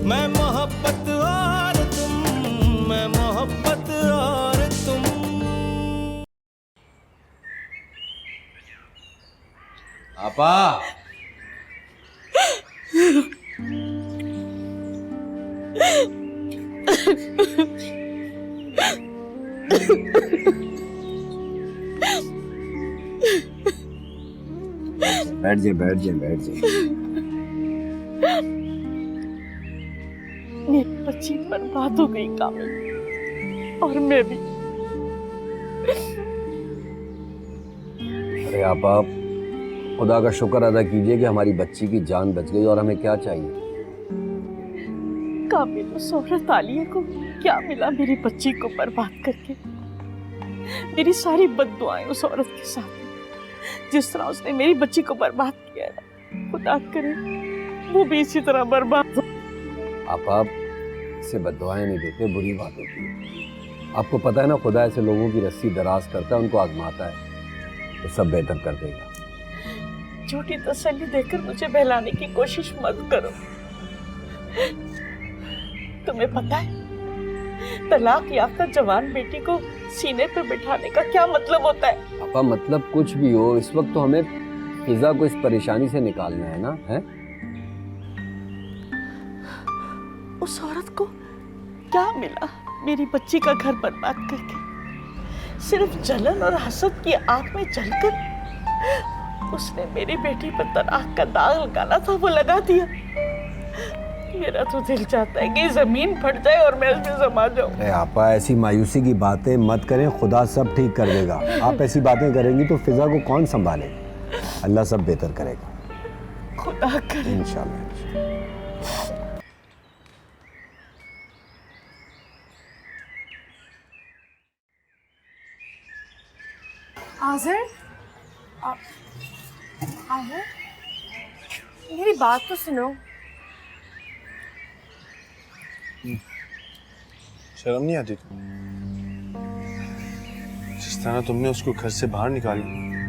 मैं मोहब्बत और तुम, मैं मोहब्बत और तुम। आपा बैठ जाए बैठ जाए बैठ जाए। मेरी बच्ची बर्बाद हो गई कामिल, और मैं भी। अरे आपा, खुदा का शुक्र अदा कीजिए कि हमारी बच्ची की जान बच गई, और हमें क्या चाहिए। कामिल, उस औरत आलिया को क्या मिला मेरी बच्ची को बर्बाद करके? मेरी सारी बद्दुआएं उस औरत के साथ हैं। जिस तरह उसने मेरी बच्ची को बर्बाद किया है, खुदा करे वो भी इसी तरह बर्बाद हो। आपा इसे बद्दुआएं नहीं देते, बुरी बात होती है। आपको पता है ना, खुदा ऐसे लोगों की रस्सी दराज करता है, उनको आजमाता है, तो सब बेहतर कर देगा। झूठी तसल्ली देकर मुझे बहलाने की कोशिश मत करो। तुम्हें पता है तलाक याफ्ता जवान बेटी को सीने पे बिठाने का क्या मतलब होता है? आपा मतलब कुछ भी हो, इस वक्त तो हमें फिजा को इस परेशानी से निकालना है ना, है? उस औरत को क्या मिला मेरी बच्ची का घर बर्बाद करके? सिर्फ जलन और हसद की आग में जलकर उसने मेरी बेटी पर तलाक का दाग लगाना था, वो लगा दिया। मेरा तो दिल चाहता है कि जमीन फट जाए और मैं उसमें समा जाऊं। अरे आपा ऐसी मायूसी की बातें मत करें, खुदा सब ठीक कर देगा। आप ऐसी बातें करेंगी तो फिजा को कौन संभाले? अल्लाह सब बेहतर करेगा, खुदा करे। इंशाल्लाह। आज़र, आज़र, मेरी बात तो सुनो। शर्म नहीं आती तुम? जिस तरह तुमने उसको घर से बाहर निकाली,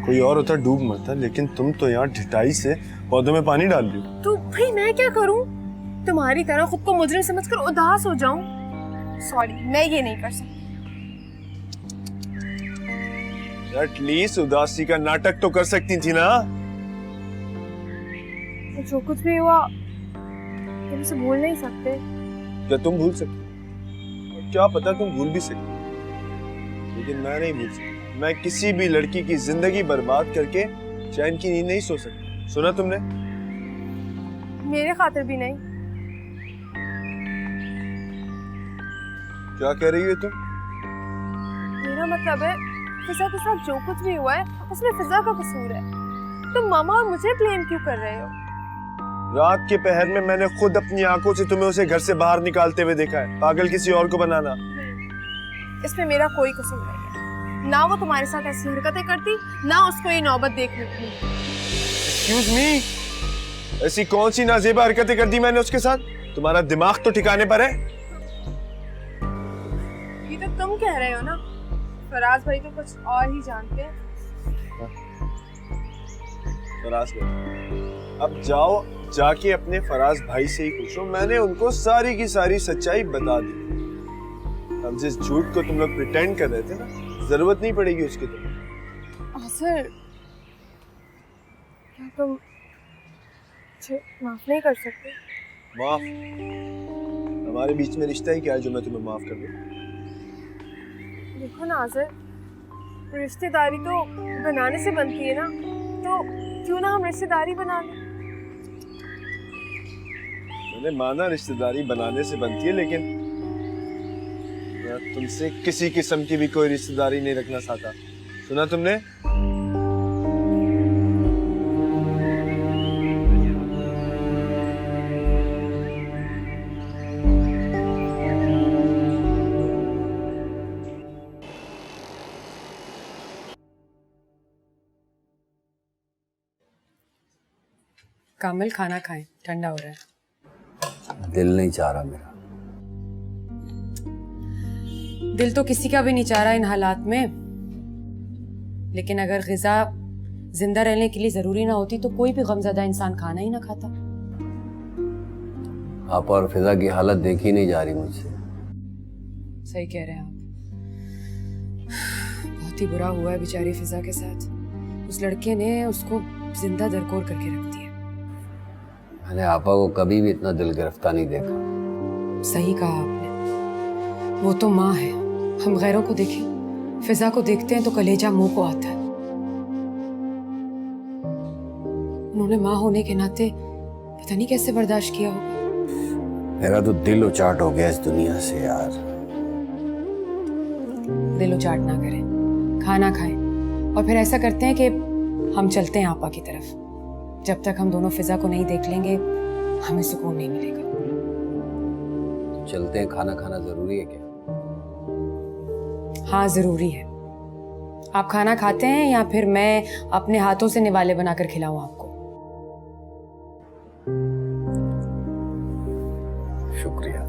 कोई और होता डूब मरता, लेकिन तुम तो यहाँ ढिठाई से पौधों में पानी डाल रही हो। तो भाई मैं क्या करूं? तुम्हारी तरह खुद को मुजरिम समझकर उदास हो जाऊं? सॉरी, मैं ये नहीं कर सकती। एटलीस्ट उदासी का नाटक तो कर सकती थी ना। जो कुछ भी हुआ तुम उसे भूल नहीं सकते। क्या तुम भूल सकते? क्या पता तुम भूल भी सकते, लेकिन मैं नहीं भूल सकता। मैं किसी भी लड़की की जिंदगी बर्बाद करके चैन की नींद नहीं सो सकता। सुना तुमने? मेरे खातिर भी नहीं। क्या कह रही हो तुम? मेरा मतलब है फिजा के साथ जो कुछ भी हुआ है उसमें फिजा का कसूर है। तुम मामा और मुझे ब्लेम क्यों कर रहे हो? रात के पहर में मैंने खुद अपनी आंखों से तुम्हें उसे घर से बाहर निकालते हुए देखा है। पागल किसी और को बनाना। इसमें मेरा कोई कसूर नहीं है। ना वो तुम्हारे साथ ऐसी हरकतें करती, ना उसको ये नौबत देखने को मिलती। एक्सक्यूज मी, ऐसी कौन सी नाजेबा हरकतें कर दी मैंने उसके साथ? तुम्हारा दिमाग तो ठिकाने पर है? ये तो तुम कह रहे हो ना, फराज भाई तो कुछ और ही जानते हैं। फराज भाई, अब जाओ जाके अपने फराज भाई से ही पूछो। मैंने उनको सारी की सारी सच्चाई बता दी। अब जिस झूठ को तुम लोग प्रिटेंड कर रहे थे ना, जरूरत नहीं पड़ेगी उसकी। तो आसर, क्या तुम मुझे माफ नहीं कर सकते? माफ? हमारे बीच में रिश्ता ही क्या है जो मैं तुम्हें माफ कर दूं? देखो ना आसर, रिश्तेदारी तो बनाने से बनती है ना, तो क्यों ना हम रिश्तेदारी बना लें? मैंने माना रिश्तेदारी बनाने से बनती है, लेकिन मैं तुमसे किसी किस्म की भी कोई रिश्तेदारी नहीं रखना चाहता। सुना तुमने? कामिल, खाना खाएं, ठंडा हो रहा है। दिल नहीं चाह रहा मेरा। दिल तो किसी का भी नहीं चाह रहा इन हालात में, लेकिन अगर ग़िज़ा जिंदा रहने के लिए जरूरी ना होती तो कोई भी गमज़दा इंसान खाना ही ना खाता। आप और फिजा की हालत देखी नहीं जा रही मुझसे। सही कह रहे हैं आप। बहुत ही बुरा हुआ है बेचारी फिजा के साथ। उस लड़के ने उसको जिंदा दरकोर करके रख दिया। मैंने आपा को कभी भी इतना दिल गिरफ्तार नहीं देखा। सही कहा आपने, वो तो माँ है। हम गैरों को देखें, फिजा को देखते हैं तो कलेजा मुंह को आता है। उन्होंने माँ होने के नाते पता नहीं कैसे बर्दाश्त किया होगा। मेरा तो दिल उचाट हो गया इस दुनिया से यार। दिल उचाट ना करें, खाना खाएं और फिर ऐसा करते हैं कि हम चलते हैं आपा की तरफ। जब तक हम दोनों फिजा को नहीं देख लेंगे हमें सुकून नहीं मिलेगा। तो चलते हैं, खाना खाना जरूरी है क्या? हाँ जरूरी है। आप खाना खाते हैं या फिर मैं अपने हाथों से निवाले बनाकर खिलाऊं आपको? शुक्रिया।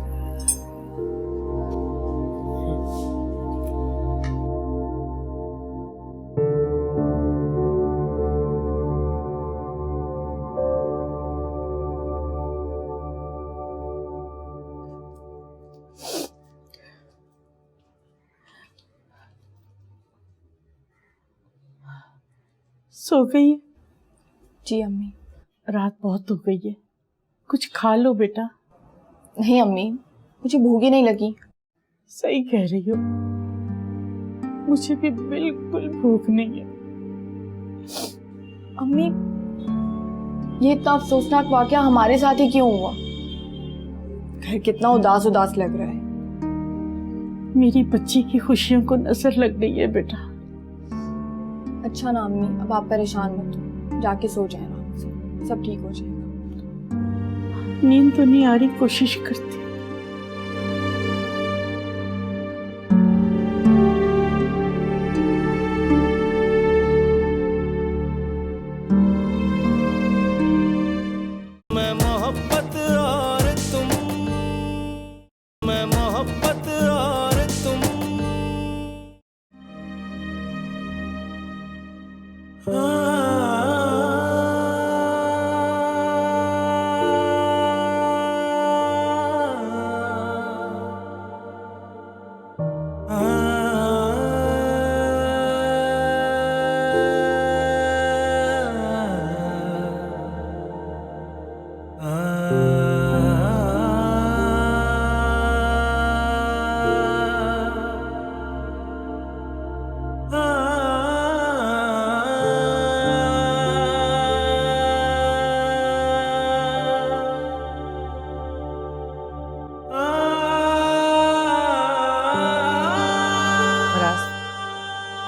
सो गई है? जी अम्मी। रात बहुत हो गई है, कुछ खा लो बेटा। नहीं अम्मी, मुझे भूख ही नहीं लगी। सही कह रही हो, मुझे भी बिल्कुल भूख नहीं है। अम्मी, ये इतना अफसोसनाक वाकया हमारे साथ ही क्यों हुआ? घर कितना उदास उदास लग रहा है। मेरी बच्ची की खुशियों को नजर लग गई है बेटा। अच्छा ना अम्मी, अब आप परेशान मत हो, जाके सो जाए आराम से, सब ठीक हो जाएगा। नींद तो नहीं आ रही, कोशिश करती। मैं मोहब्बत और तुम, मैं मोहब्बत और तुम।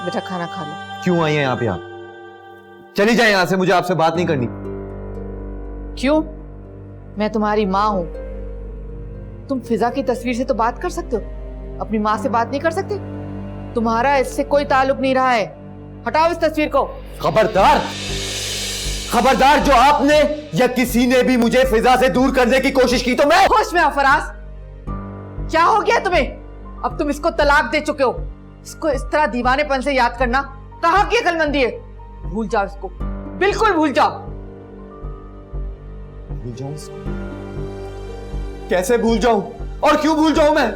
बेटा खाना खा लो। क्यों आई है यहाँ पे आप? चली जाए यहाँ से, मुझे आपसे बात नहीं करनी। क्यों? मैं तुम्हारी माँ हूं। तुम फिजा की तस्वीर से तो बात कर सकते हो, अपनी माँ से बात नहीं कर सकते? तुम्हारा इससे कोई ताल्लुक नहीं रहा है। हटाओ इस तस्वीर को। खबरदार, खबरदार, जो आपने या किसी ने भी मुझे फिजा से दूर करने की कोशिश की तो मैं होश में आओ फराज, क्या हो गया तुम्हें? अब तुम इसको तलाक दे चुके हो। इसको इस तरह दीवानेपन से याद करना कहाँ की अकलमंदी है? भूल जाओ इसको, बिल्कुल भूल जाओ। भूल जाऊं इसको? कैसे भूल जाऊं और क्यों भूल जाऊं मैं?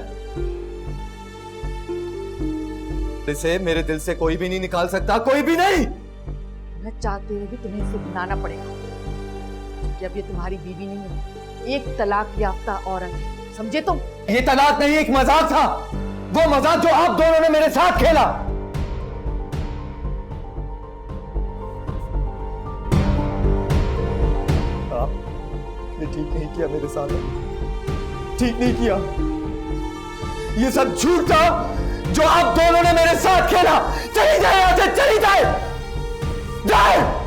इसे मेरे दिल से कोई भी नहीं निकाल सकता, कोई भी नहीं। मैं चाहते हुए भी तुम्हें इसे बनाना पड़ेगा, क्योंकि अब ये तुम्हारी बीवी नहीं है, एक तलाक याफ्ता औरत है, समझे तुम? ये तलाक नहीं, एक मजाक था। वो मजाक जो आप दोनों ने मेरे साथ खेला। आपने ठीक नहीं किया मेरे साथ, ठीक नहीं किया। ये सब झूठ था जो आप दोनों ने मेरे साथ खेला। चली जाए यहां से, चली जाए, जाए।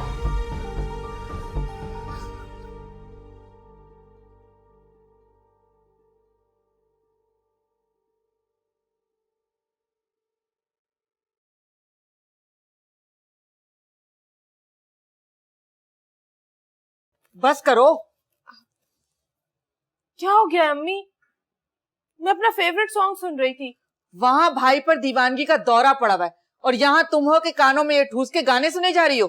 बस करो। क्या हो गया अम्मी? मैं अपना फेवरेट सॉन्ग सुन रही थी। वहां भाई पर दीवानगी का दौरा पड़ा हुआ है और यहाँ तुम हो के कानों में ये ठूस के गाने सुने जा रही हो।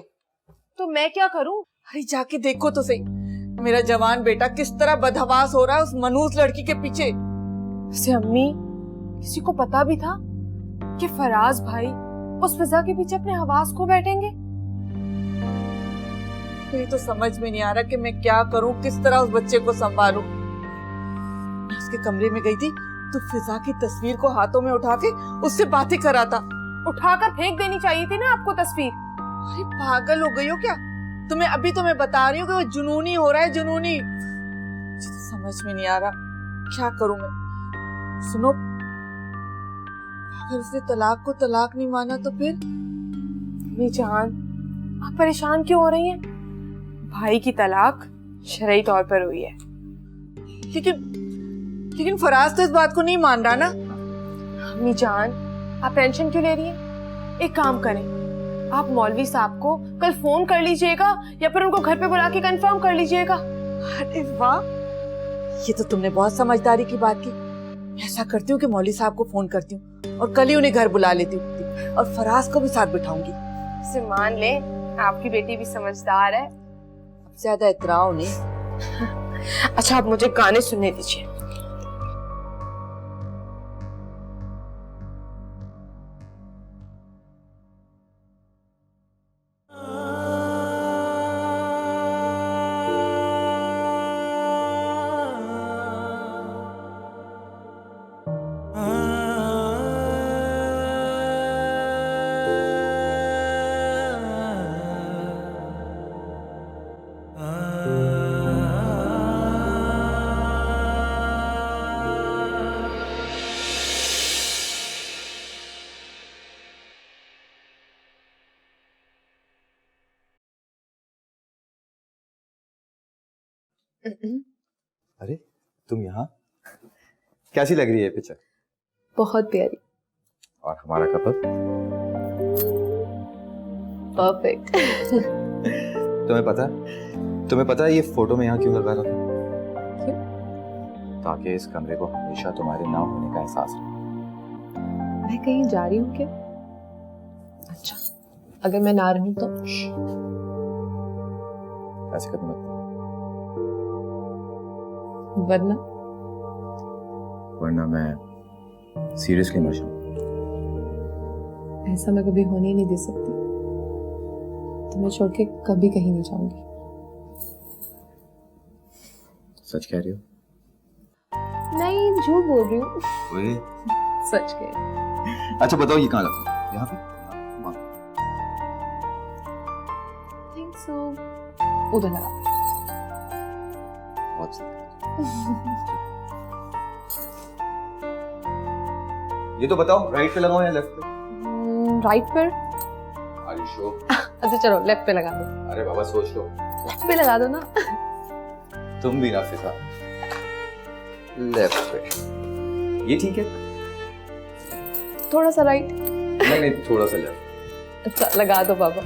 तो मैं क्या करूं? अरे जाके देखो तो सही, मेरा जवान बेटा किस तरह बदहवास हो रहा है उस मनहूस लड़की के पीछे। से अम्मी, किसी को पता भी था कि फराज भाई उस फिजा के पीछे अपने हवास को बैठेंगे? मुझे तो समझ में नहीं आ रहा कि मैं क्या करूं, किस तरह उस बच्चे को संभालूं। मैं उसके कमरे में गई थी तो फिजा की तस्वीर को हाथों में उठा के उससे बातें करा था। उठाकर फेंक देनी चाहिए थी ना आपको तस्वीर। अरे पागल हो गई हो क्या? तुम्हें अभी तो मैं बता रही हूँ कि वो जुनूनी हो रहा है, जुनूनी। मुझे तो समझ में नहीं आ रहा क्या करूं मैं। सुनो, अगर उसने तलाक को तलाक नहीं माना तो फिर? अम्मी जान, आप परेशान क्यों हो रही हैं? भाई की तलाक शरई तौर पर हुई है। लेकिन फराज तो इस बात को नहीं मान रहा ना। अम्मी जान, आप टेंशन क्यों ले रही हैं? एक काम करें, आप मौलवी साहब को कल फोन कर लीजिएगा या फिर उनको घर पे बुला के कंफर्म कर लीजिएगा। अरे वाह, ये तो तुमने बहुत समझदारी की बात की। ऐसा करती हूँ कि मौलवी साहब को फोन करती हूँ और कल ही उन्हें घर बुला लेती हूँ और फराज को भी साथ बिठाऊंगी। इसे मान ले, आपकी बेटी भी समझदार है। अब ज्यादा इतराओ नहीं। अच्छा, आप मुझे गाने सुनने दीजिए। अरे तुम यहाँ? कैसी लग रही है पिक्चर? बहुत प्यारी। और हमारा कपल? परफेक्ट। तुम्हें पता है ये फोटो में यहाँ क्यों लगा रहा था? क्यों? ताकि इस कमरे को हमेशा तुम्हारे नाम होने का एहसास रहे। मैं कहीं जा रही हूँ क्या? अच्छा, अगर मैं ना रहूं तो? ऐसे कभी मत। वरना मैं सीरियसली मर जाऊं। ऐसा मैं कभी होने ही नहीं दे सकती। तुम्हें छोड़ के कभी कहीं नहीं जाऊंगी। सच कह रही हो? नहीं, झूठ बोल रही हूँ। ओए, सच कह रही हूँ। अच्छा बताओ ये कहाँ लगा? यहाँ पे? Think so. उधर लगा। बहुत सही। ये तो बताओ, राइट पे लगाओ या लेफ्ट पे? राइट पर। Are you sure? अच्छा चलो, लेफ्ट पे लगा दो। अरे बाबा सोच लो। लेफ्ट पे लगा दो ना। तुम भी ना फिजा। लेफ्ट पे। ये ठीक है? थोड़ा सा राइट। नहीं, थोड़ा सा लेफ्ट। अच्छा लगा दो बाबा।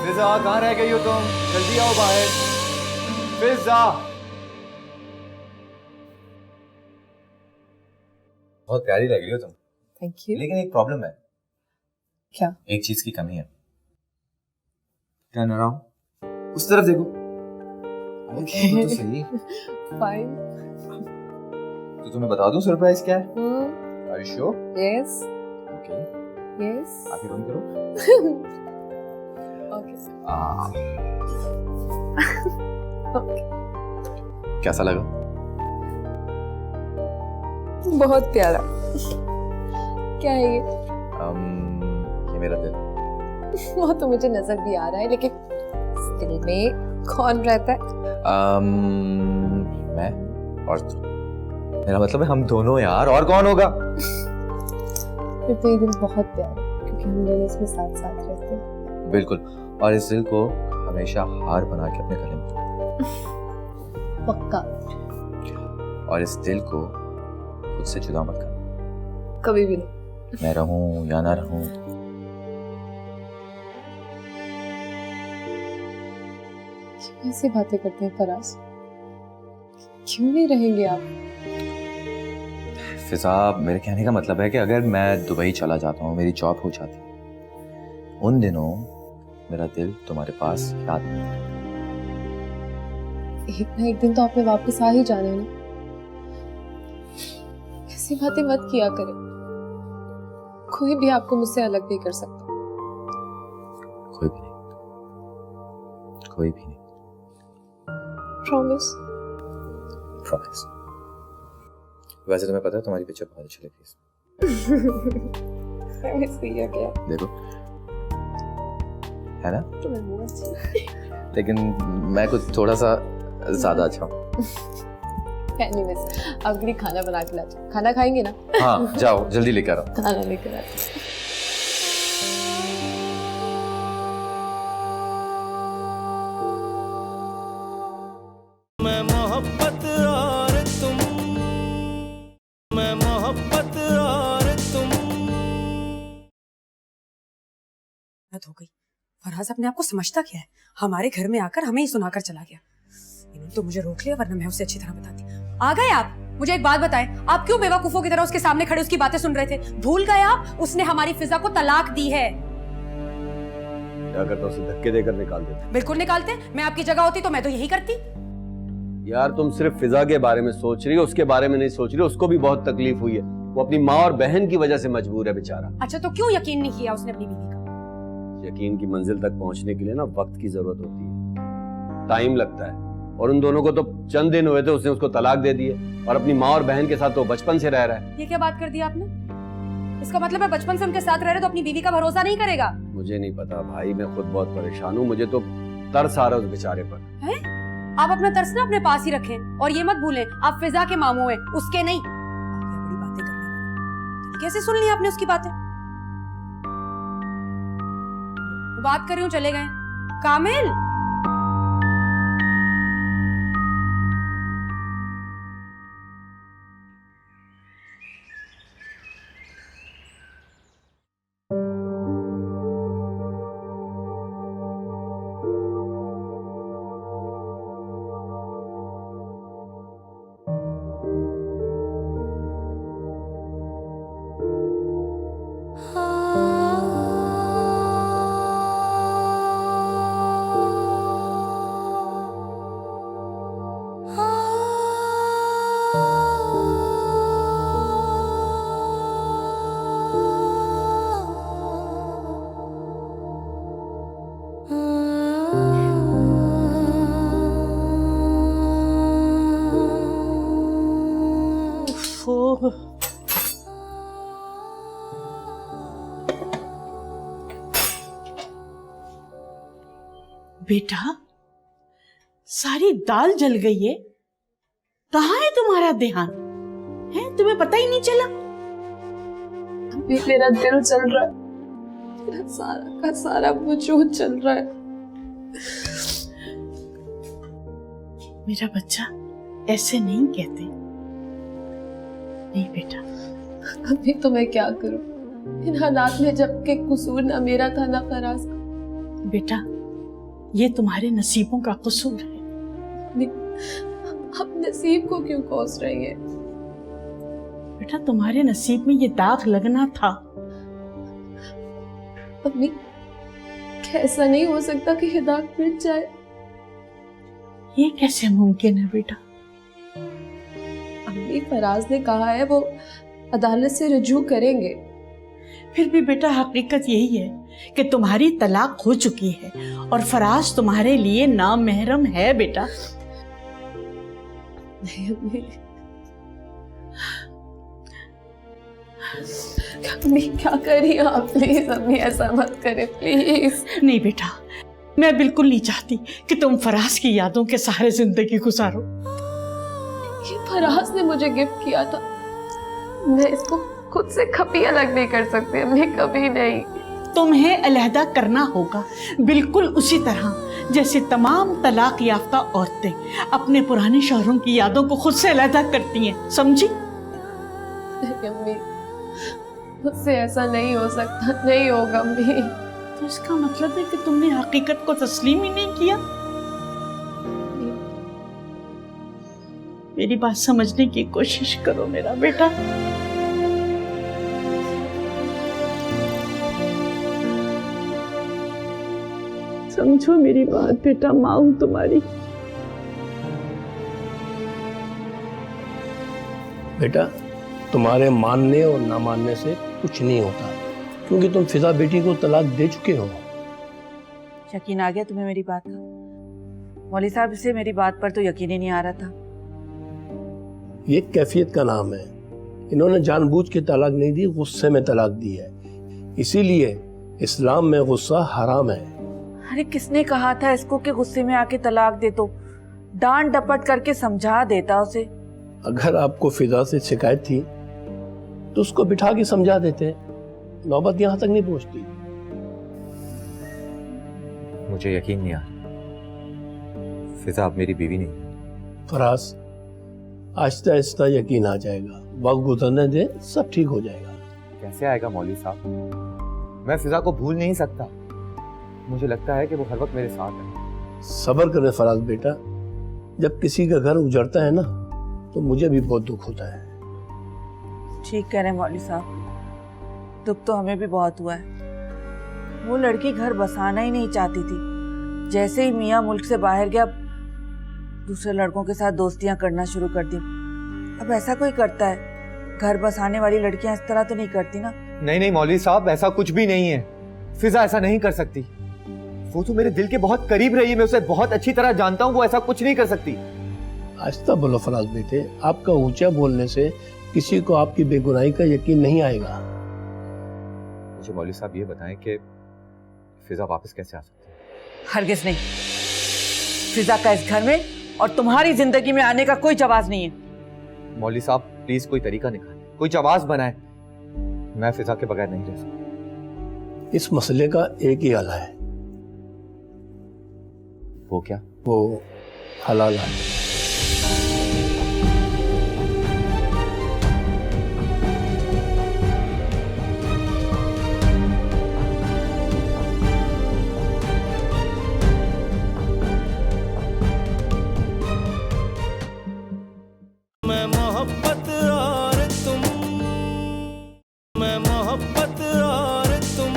फिजा कहाँ रह गई हो तुम? जल्दी आओ बाहर। फिजा। बहुत प्यारी लग रही हो तुम। Thank you. लेकिन एक प्रॉब्लम है। क्या? एक चीज की कमी है। टर्न अराउंड, उस तरफ देखो। देखो तो सही। फाइन। तो तुम्हें बता दूं सरप्राइज क्या है? Are you sure? Yes. Okay. Yes. आंखें बंद करो। ओके। कैसा लगा? बहुत प्यारा। क्या है ये? ये मेरा दिल। वो तो मुझे नजर भी आ रहा है, लेकिन दिल में कौन रहता है? मैं और तू। मेरा मतलब है हम दोनों यार, और कौन होगा? फिर तो ये दिल बहुत प्यारा है, क्योंकि हम दोनों इसमें साथ साथ रहते हैं। बिल्कुल। और इस दिल को हमेशा हार बना के अपने गले में। पक्का। और इस दिल को खुद से जुदा मत करना। कभी भी नहीं। मैं रहूं या ना रहूं, क्यों ऐसी बातें करते हैं फराज? क्यों नहीं रहेंगे आप? फिजा, मेरे कहने का मतलब है कि अगर मैं दुबई चला जाता हूँ, मेरी जॉब हो जाती, उन दिनों मेरा दिल तुम्हारे पास याद नहीं आता। एक ना एक दिन तो आपने वापस आ ही जाना है ना। ऐसी बातें मत किया करें। कोई भी आपको मुझसे अलग नहीं कर सकता। कोई भी नहीं, कोई भी नहीं। प्रॉमिस? प्रॉमिस। वैसे तुम्हें पता है तुम्हारी पिक्चर बहुत अच्छी लगी। प्रॉमिस किया क्या? देखो, है ना? तुम्हें बहुत अच्छी। लेकिन मैं कुछ थोड़ा सा ज्यादा अच्छा हूँ। एनीवेज, आपके लिए खाना बना के लाती हूँ। खाना खाएंगे ना? हाँ, जाओ जल्दी लेकर आओ। खाना लेकर आती हूँ। मैं मोहब्बत और तुम, मैं मोहब्बत और तुम। हो गई। फरहाद अपने आप को समझता क्या है? हमारे घर में आकर हमें ही सुनाकर चला गया। इन्होंने तो मुझे रोक लिया, वरना मैं उसे अच्छी तरह बताती। आ गए आप? मुझे एक बात बताएं, आप क्यों बेवकूफों की तरह उसके सामने खड़े उसकी बातें सुन रहे थे? भूल गए आप? उसने हमारी फिजा को तलाक दी है। क्या करता, उसे धक्के देकर निकाल देता। बिल्कुल निकालते। मैं आपकी जगह होती तो मैं तो यही करती। यार तुम सिर्फ फिजा के बारे में सोच रही हो, उसके बारे में नहीं सोच रही हो। उसको भी बहुत तकलीफ हुई है, वो अपनी माँ और बहन की वजह से मजबूर है बेचारा। अच्छा, तो क्यों यकीन नहीं किया उसने अपनी बीवी का? यकीन की मंजिल तक पहुंचने के लिए ना वक्त की जरूरत होती है, टाइम लगता है। और उन दोनों को तो चंद दिन हुए थे, उसने उसको तलाक दे दिए, और अपनी माँ और बहन के साथ तो बचपन से रह रहा है। ये क्या बात कर दी आपने? इसका मतलब है बचपन से उनके साथ रह रहे तो अपनी बीवी का भरोसा नहीं करेगा? मुझे नहीं पता भाई, मैं खुद बहुत परेशान हूँ। मुझे तो तरस आ रहा है उस बेचारे पर। है? आप अपना तरस ना अपने पास ही रखें, और ये मत भूलें आप फिजा के मामू हैं, उसके नहीं। बड़ी बातें करने वाली। कैसे सुन ली आपने उसकी बातें? बात कर रही हूँ, चले गए। कामिल, बेटा, सारी दाल जल गई है। कहाँ है तुम्हारा ध्यान? है तुम्हें पता ही नहीं चला? अभी मेरा दिल चल रहा है, मेरा सारा का सारा वजूद चल रहा है। मेरा बच्चा, ऐसे नहीं कहते। नहीं बेटा। अभी तो मैं क्या करूं इन हालात में, जबकि कसूर ना मेरा था ना फराज का। बेटा, ये तुम्हारे नसीबों का कसूर है। आप नसीब को क्यों कोस रही है? बेटा तुम्हारे नसीब में ये दाग लगना था। अम्मी, क्या ऐसा नहीं हो सकता कि ये दाग मिट जाए? ये कैसे मुमकिन है बेटा? अम्मी, फराज ने कहा है वो अदालत से रजू करेंगे। फिर भी बेटा हकीकत यही है कि तुम्हारी तलाक हो चुकी है और फराज तुम्हारे लिए नामहरम है बेटा। नहीं अम्मी, अम्मी क्या करिए आप, प्लीज अम्मी ऐसा मत करें प्लीज। नहीं बेटा, मैं बिल्कुल नहीं चाहती कि तुम फराज की यादों के सहारे जिंदगी गुजारो। ये फराज ने मुझे गिफ्ट किया था, मैं इसको खुद से कभी अलग नहीं कर सकती अम्मी, कभी नहीं। तुम्हें अलहदा करना होगा, बिल्कुल उसी तरह जैसे तमाम तलाक याफ्ता औरतें अपने पुराने शौहरों की यादों को खुद से अलहदा करती हैं, समझी? अम्मी, मुझसे ऐसा नहीं हो सकता, नहीं होगा अम्मी। तो इसका मतलब है कि तुमने हकीकत को तस्लीम ही नहीं किया। मेरी बात समझने की कोशिश करो मेरा बेटा। समझो मेरी बात बेटा, माँ हूं तुम्हारी। बेटा, तुम्हारे मानने और ना मानने से कुछ नहीं होता, क्योंकि तुम फिजा बेटी को तलाक दे चुके हो। यकीन आ गया तुम्हें मेरी बात का? मौलवी साहब, इसे मेरी बात पर तो यकीन ही नहीं आ रहा था। ये कैफियत का नाम है। इन्होंने जानबूझ के तलाक नहीं दी, गुस्से में तलाक दी है। इसीलिए इस्लाम में गुस्सा हराम है। अरे किसने कहा था इसको कि गुस्से में आके तलाक दे? तो डांट डपट करके समझा देता उसे। अगर आपको फिजा से शिकायत थी तो उसको बिठा के समझा देते, नौबत यहाँ तक नहीं पहुंचती। मुझे यकीन नहीं आ रहा, फिजा अब मेरी बीवी नहीं। फराज, आहिस्ता आहिस्ता यकीन आ जाएगा, वक्त गुजरने दे, सब ठीक हो जाएगा। कैसे आएगा मौलवी साहब? मैं फिजा को भूल नहीं सकता। मुझे लगता है कि वो हर वक्त मेरे साथ है। सब्र करें फराज बेटा, जब किसी का घर उजड़ता है ना तो मुझे भी बहुत दुख होता है। ठीक कह रहे हैं मौलवी साहब, दुख तो हमें भी बहुत हुआ है। वो लड़की घर बसाना ही नहीं चाहती थी। जैसे ही मियाँ मुल्क से बाहर गया, दूसरे लड़कों के साथ दोस्तियां करना शुरू कर दी। अब ऐसा कोई करता है? घर बसाने वाली लड़कियां इस तरह तो नहीं करती ना। नहीं नहीं मौलवी साहब, ऐसा कुछ भी नहीं है। फिजा ऐसा नहीं कर सकती। वो तो मेरे दिल के बहुत करीब रही है, मैं उसे बहुत अच्छी तरह जानता हूँ। वो ऐसा कुछ नहीं कर सकती। आहिस्ता बोलो फराज बेटे, आपका ऊंचा बोलने से किसी को आपकी बेगुनाही का यकीन नहीं आएगा। मुझे मौलवी साहब ये बताएं कि फिजा वापस कैसे आ सकती है? हरगिज नहीं। फिजा का इस घर में और तुम्हारी जिंदगी में आने का कोई जवाब नहीं है। मौलवी साहब प्लीज कोई तरीका निकालें, कोई जवाब बनाए। मैं फिजा के बगैर नहीं रह सकता। इस मसले का एक ही हल है। वो क्या? वो हलाल है। मैं मोहब्बत और तुम, मैं मोहब्बत और तुम।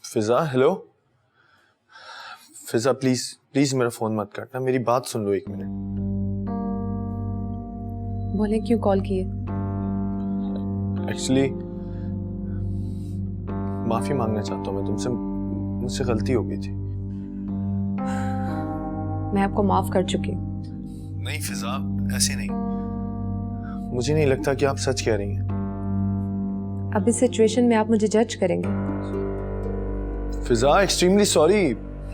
फिजा, हेलो फिजा, प्लीज प्लीज मेरा फोन मत काटना, मेरी बात सुन लो 1 मिनट। बोले क्यों कॉल किए? एक्चुअली माफी मांगना चाहता हूँ मैं तुमसे, मुझसे गलती हो गई थी। मैं आपको माफ कर चुकी। नहीं फिजा, ऐसे नहीं। मुझे नहीं लगता कि आप सच कह रही हैं। अब इस सिचुएशन में आप मुझे जज करेंगे? फिजा, एक्सट्रीमली सॉरी।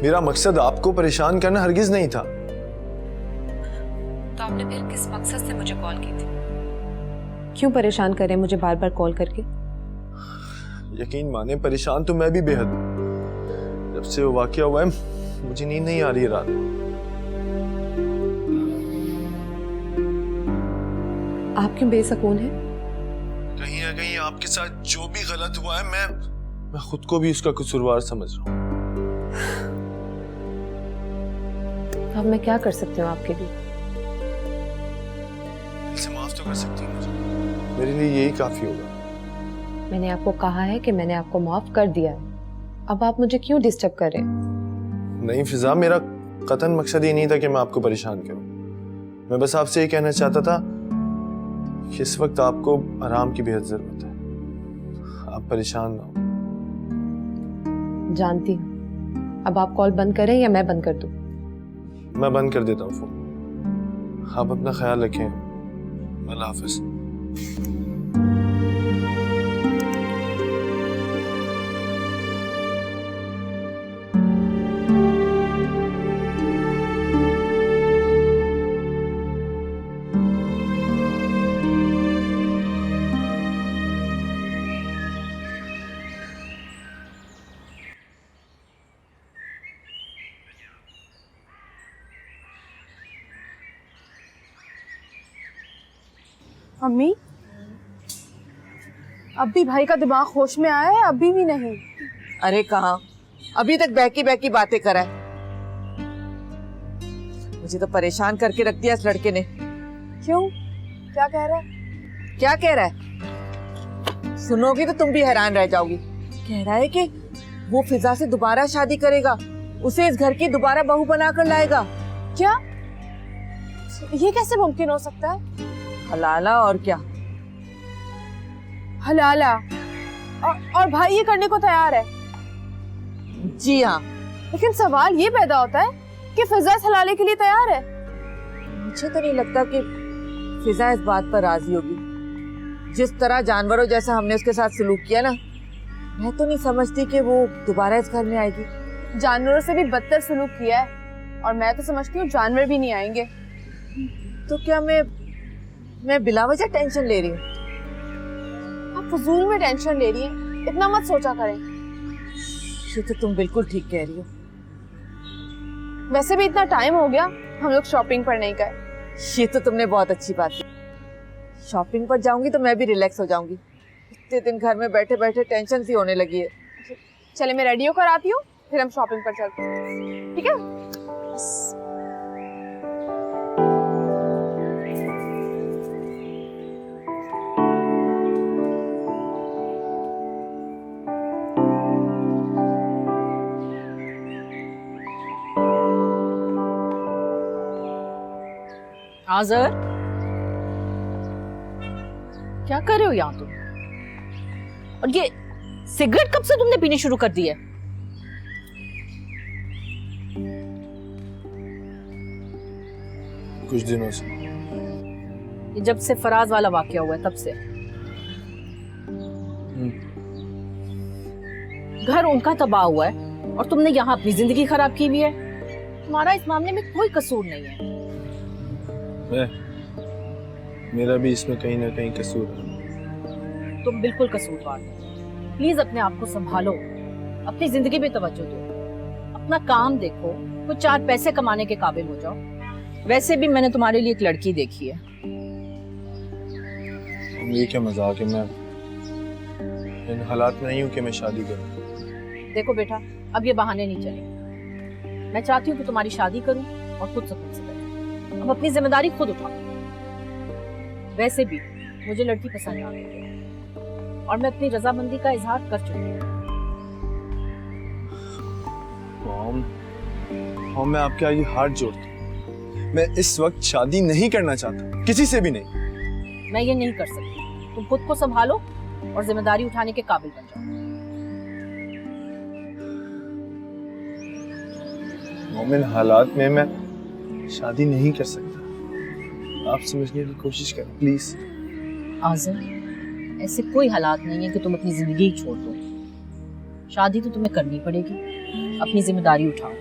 मेरा मकसद आपको परेशान करना हरगिज नहीं था। तो आपने फिर किस मकसद से मुझे कॉल की थी? क्यों परेशान करें मुझे बार बार कॉल करके? यकीन माने, परेशान तो मैं भी बेहद हूं। जब से वो वाकया हुआ है मुझे नींद नहीं आ रही है रात। आप क्यों बेसकून हैं? कहीं ना कहीं आपके साथ जो भी गलत हुआ है मैं खुद को भी उसका कसूरवार समझ रहा हूँ। अब मैं क्या कर सकती हूँ आपके लिए? दिल से माफ तो कर सकती हूँ मुझे। मेरे लिए यही काफी होगा। मैंने आपको कहा है कि मैंने आपको माफ कर दिया है। अब आप मुझे क्यों डिस्टर्ब कर रहे हैं? नहीं फिजा, मेरा कतन मकसद ये नहीं था कि मैं आपको परेशान करूं। मैं बस आपसे ये कहना चाहता था कि इस वक्त आपको आराम की बेहद जरूरत है। आप परेशान ना हो। जानती हूँ। अब आप कॉल बंद करें या मैं बंद कर दूं? मैं बंद कर देता हूँ फोन। आप अपना ख्याल रखें। अल्लाह हाफिज। अम्मी, अब भी भाई का दिमाग होश में आया है? अभी भी नहीं? अरे कहाँ, अभी तक बहकी बहकी बातें करा है। मुझे तो परेशान करके रख दिया इस लड़के ने। क्यों? क्या कह रहा है? क्या कह रहा है? सुनोगी तो तुम भी हैरान रह जाओगी। कह रहा है कि वो फिजा से दोबारा शादी करेगा, उसे इस घर की दोबारा बहू बनाकर लाएगा। क्या? ये कैसे मुमकिन हो सकता है? हलाला और क्या। हलाला? और भाई ये करने को तैयार है? जी हाँ। लेकिन सवाल ये पैदा होता है कि फिजा इस हलाले के लिए तैयार है? मुझे तो नहीं लगता कि फिजा इस बात पर राजी होगी। जिस तरह जानवरों जैसा हमने उसके साथ सलूक किया ना, मैं तो नहीं समझती कि वो दोबारा इस घर में आएगी। जानवरों से भी बदतर सलूक किया है, और मैं तो समझती हूँ जानवर भी नहीं आएंगे। तो क्या मैं बिला वजह टेंशन ले रही हूँ? आप फजूल में टेंशन ले रही हैं, इतना मत सोचा करें। ये तो तुम बिल्कुल ठीक कह रही हो। वैसे भी इतना टाइम हो गया, हम लोग शॉपिंग पर नहीं गए। ये तो तुमने बहुत अच्छी बात की। शॉपिंग पर जाऊंगी तो मैं भी रिलैक्स हो जाऊंगी। इतने दिन घर में बैठे बैठे टेंशन सी होने लगी है। चले मैं रेडी होकर आती हूँ, फिर हम शॉपिंग पर चलते हैं, ठीक है? आज़र, क्या कर रहे हो यहाँ तुम? और ये सिगरेट कब से तुमने पीनी शुरू कर दी है? कुछ दिनों से। ये जब से फराज वाला वाकया हुआ है तब से। घर उनका तबाह हुआ है और तुमने यहाँ अपनी जिंदगी खराब की हुई है। तुम्हारा इस मामले में कोई कसूर नहीं है। मेरा भी इसमें कहीं ना कहीं कसूर है। तुम बिल्कुल कसूरवार हो। प्लीज अपने आप को संभालो, अपनी जिंदगी में तवज्जो दो, अपना काम देखो, कुछ 4 पैसे कमाने के काबिल हो जाओ। वैसे भी मैंने तुम्हारे लिए एक लड़की देखी है। ये क्या मजाक है? मैं इन हालात में नहीं हूँ कि मैं शादी करूँ। देखो बेटा, अब ये बहाने नहीं चले। मैं चाहती हूँ कि तुम्हारी शादी करूँ और खुद सुकून से बैठूं। अब अपनी जिम्मेदारी खुद उठाओ। वैसे भी मुझे लड़की पसंद आ गई है और मैं अपनी रजामंदी का इजहार कर चुकी हूँ। मॉम, मैं आपके आगे हाथ जोड़ता हूँ। मैं इस वक्त शादी नहीं करना चाहता, किसी से भी नहीं। मैं ये नहीं कर सकती। तुम खुद को संभालो और जिम्मेदारी उठाने के काबिल बन जाओ। मॉम, इन हालात में मैं शादी नहीं कर सकता। आप समझने की कोशिश करें प्लीज। आज़म, ऐसे कोई हालात नहीं है कि तुम अपनी जिंदगी ही छोड़ दो। शादी तो तुम्हें करनी पड़ेगी, अपनी जिम्मेदारी उठाओ।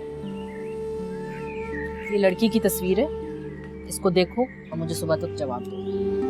ये लड़की की तस्वीर है, इसको देखो और मुझे सुबह तक जवाब दो।